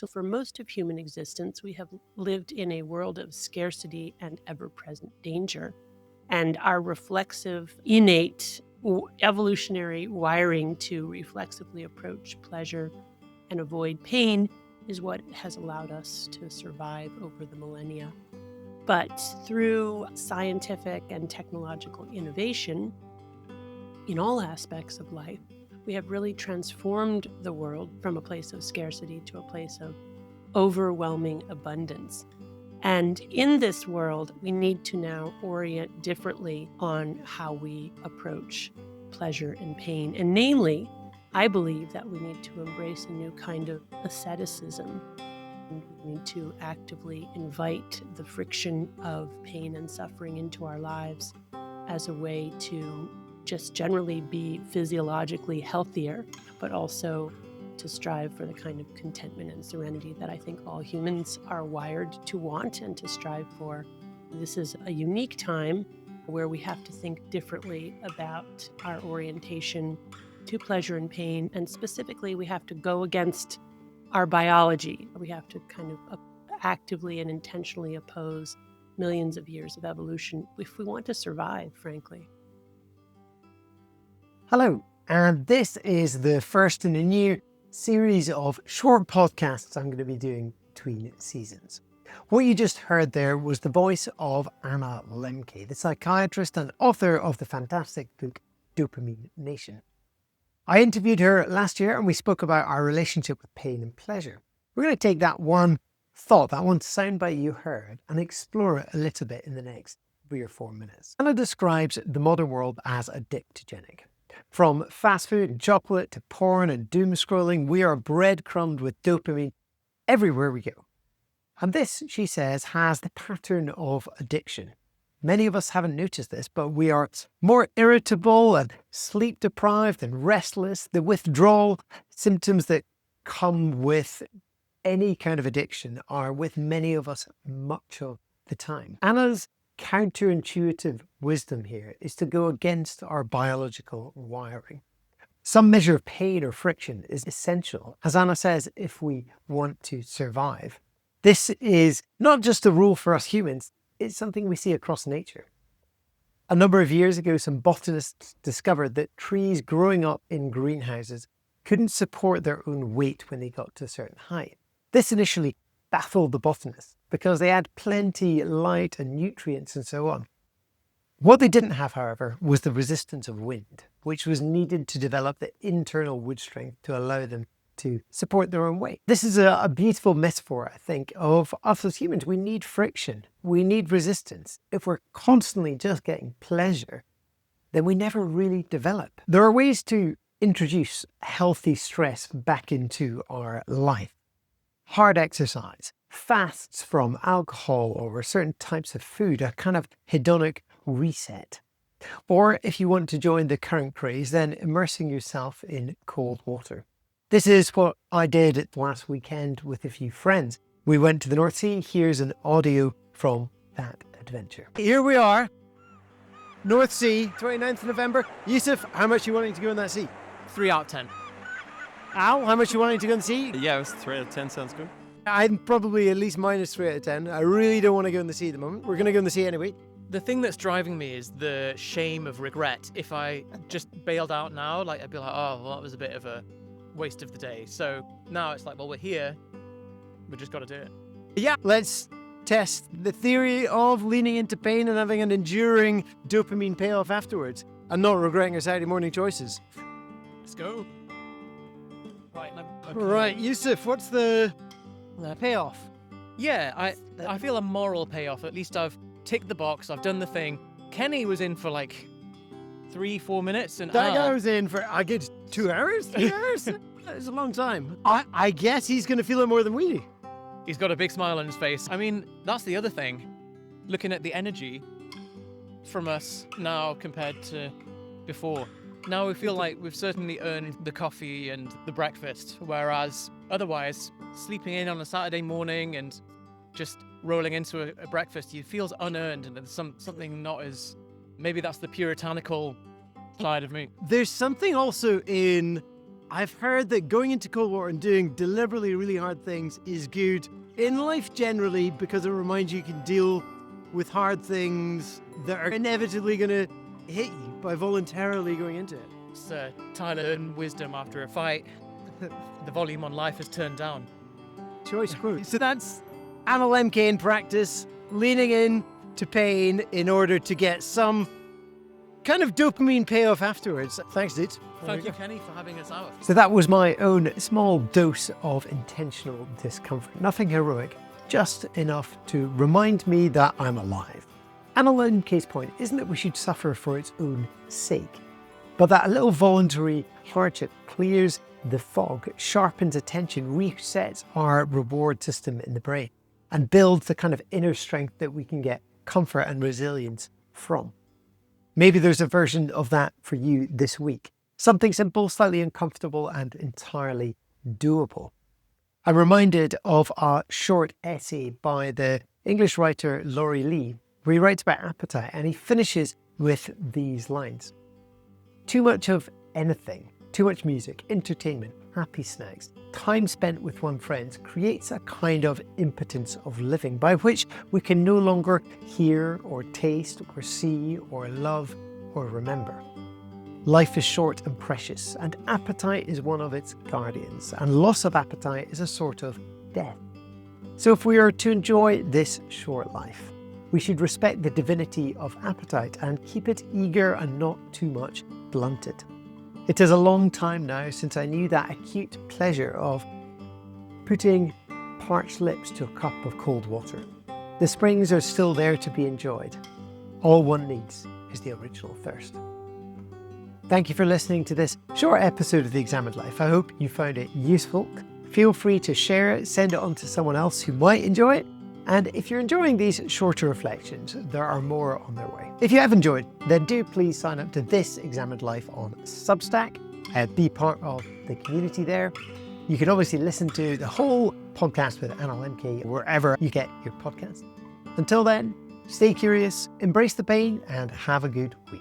So for most of human existence, we have lived in a world of scarcity and ever-present danger. And our reflexive, innate, evolutionary wiring to reflexively approach pleasure and avoid pain is what has allowed us to survive over the millennia. But through scientific and technological innovation in all aspects of life, we have really transformed the world from a place of scarcity to a place of overwhelming abundance. And in this world, we need to now orient differently on how we approach pleasure and pain. And namely, I believe that we need to embrace a new kind of asceticism. We need to actively invite the friction of pain and suffering into our lives as a way to just generally be physiologically healthier, but also to strive for the kind of contentment and serenity that I think all humans are wired to want and to strive for. This is a unique time where we have to think differently about our orientation to pleasure and pain, and specifically we have to go against our biology. We have to kind of actively and intentionally oppose millions of years of evolution if we want to survive, frankly. Hello, and this is the first in a new series of short podcasts I'm going to be doing between seasons. What you just heard there was the voice of Anna Lembke, the psychiatrist and author of the fantastic book Dopamine Nation. I interviewed her last year and we spoke about our relationship with pain and pleasure. We're going to take that one thought, that one soundbite you heard, and explore it a little bit in the next 3 or 4 minutes. Anna describes the modern world as addictogenic. From fast food and chocolate to porn and doom scrolling, we are breadcrumbed with dopamine everywhere we go. And this, she says, has the pattern of addiction. Many of us haven't noticed this, but we are more irritable and sleep deprived and restless. The withdrawal symptoms that come with any kind of addiction are with many of us much of the time. Anna's counterintuitive wisdom here is to go against our biological wiring. Some measure of pain or friction is essential, as Anna says, if we want to survive. This is not just a rule for us humans, it's something we see across nature. A number of years ago, some botanists discovered that trees growing up in greenhouses couldn't support their own weight when they got to a certain height. This initially baffled the botanists because they had plenty light and nutrients and so on. What they didn't have, however, was the resistance of wind, which was needed to develop the internal wood strength to allow them to support their own weight. This is a beautiful metaphor, I think, of us as humans. We need friction. We need resistance. If we're constantly just getting pleasure, then we never really develop. There are ways to introduce healthy stress back into our life. Hard exercise, fasts from alcohol or certain types of food, a kind of hedonic reset. Or if you want to join the current craze, then immersing yourself in cold water. This is what I did last weekend with a few friends. We went to the North Sea. Here's an audio from that adventure. Here we are, North Sea, 29th of November. Yusuf, how much are you wanting to go in that sea? 3 out of 10. Al, how much are you wanting to go in the sea? Yeah, it was 3 out of 10 sounds good. I'm probably at least minus 3 out of 10. I really don't want to go in the sea at the moment. We're going to go in the sea anyway. The thing that's driving me is the shame of regret. If I just bailed out now, I'd be like, oh, well, that was a bit of a waste of the day. So now it's like, well, we're here. We just got to do it. Yeah, let's test the theory of leaning into pain and having an enduring dopamine payoff afterwards and not regretting our Saturday morning choices. Let's go. Right, okay. Right, Yusuf, what's the payoff? Yeah, I feel a moral payoff. At least I've ticked the box. I've done the thing. Kenny was in for 3-4 minutes, and that guy was in for a good 2 hours, 3 hours. It's a long time. I guess he's going to feel it more than we do. He's got a big smile on his face. I mean, that's the other thing. Looking at the energy from us now compared to before. Now we feel like we've certainly earned the coffee and the breakfast, whereas otherwise, sleeping in on a Saturday morning and just rolling into a breakfast, it feels unearned, and there's something not as... Maybe that's the puritanical side of me. There's something also in I've heard that going into cold water and doing deliberately really hard things is good in life generally because it reminds you can deal with hard things that are inevitably going to hit you by voluntarily going into it. It's Tyler and wisdom after a fight. The volume on life is turned down. Choice quote. So that's Anna Lembke in practice, leaning in to pain in order to get some kind of dopamine payoff afterwards. Thanks, dude. Thank you, Kenny, for having us out. So that was my own small dose of intentional discomfort. Nothing heroic, just enough to remind me that I'm alive. Anna Lembke's point isn't that we should suffer for its own sake, but that a little voluntary hardship clears the fog, sharpens attention, resets our reward system in the brain, and builds the kind of inner strength that we can get comfort and resilience from. Maybe there's a version of that for you this week. Something simple, slightly uncomfortable, and entirely doable. I'm reminded of a short essay by the English writer Laurie Lee, where he writes about appetite, and he finishes with these lines. Too much of anything, too much music, entertainment, happy snacks, time spent with one's friends creates a kind of impotence of living by which we can no longer hear or taste or see or love or remember. Life is short and precious, and appetite is one of its guardians, and loss of appetite is a sort of death. So if we are to enjoy this short life, we should respect the divinity of appetite and keep it eager and not too much blunted. It is a long time now since I knew that acute pleasure of putting parched lips to a cup of cold water. The springs are still there to be enjoyed. All one needs is the original thirst. Thank you for listening to this short episode of The Examined Life. I hope you found it useful. Feel free to share it, send it on to someone else who might enjoy it. And if you're enjoying these shorter reflections, there are more on their way. If you have enjoyed, then do please sign up to This Examined Life on Substack. Be part of the community there. You can obviously listen to the whole podcast with Anna Lembke wherever you get your podcasts. Until then, stay curious, embrace the pain, and have a good week.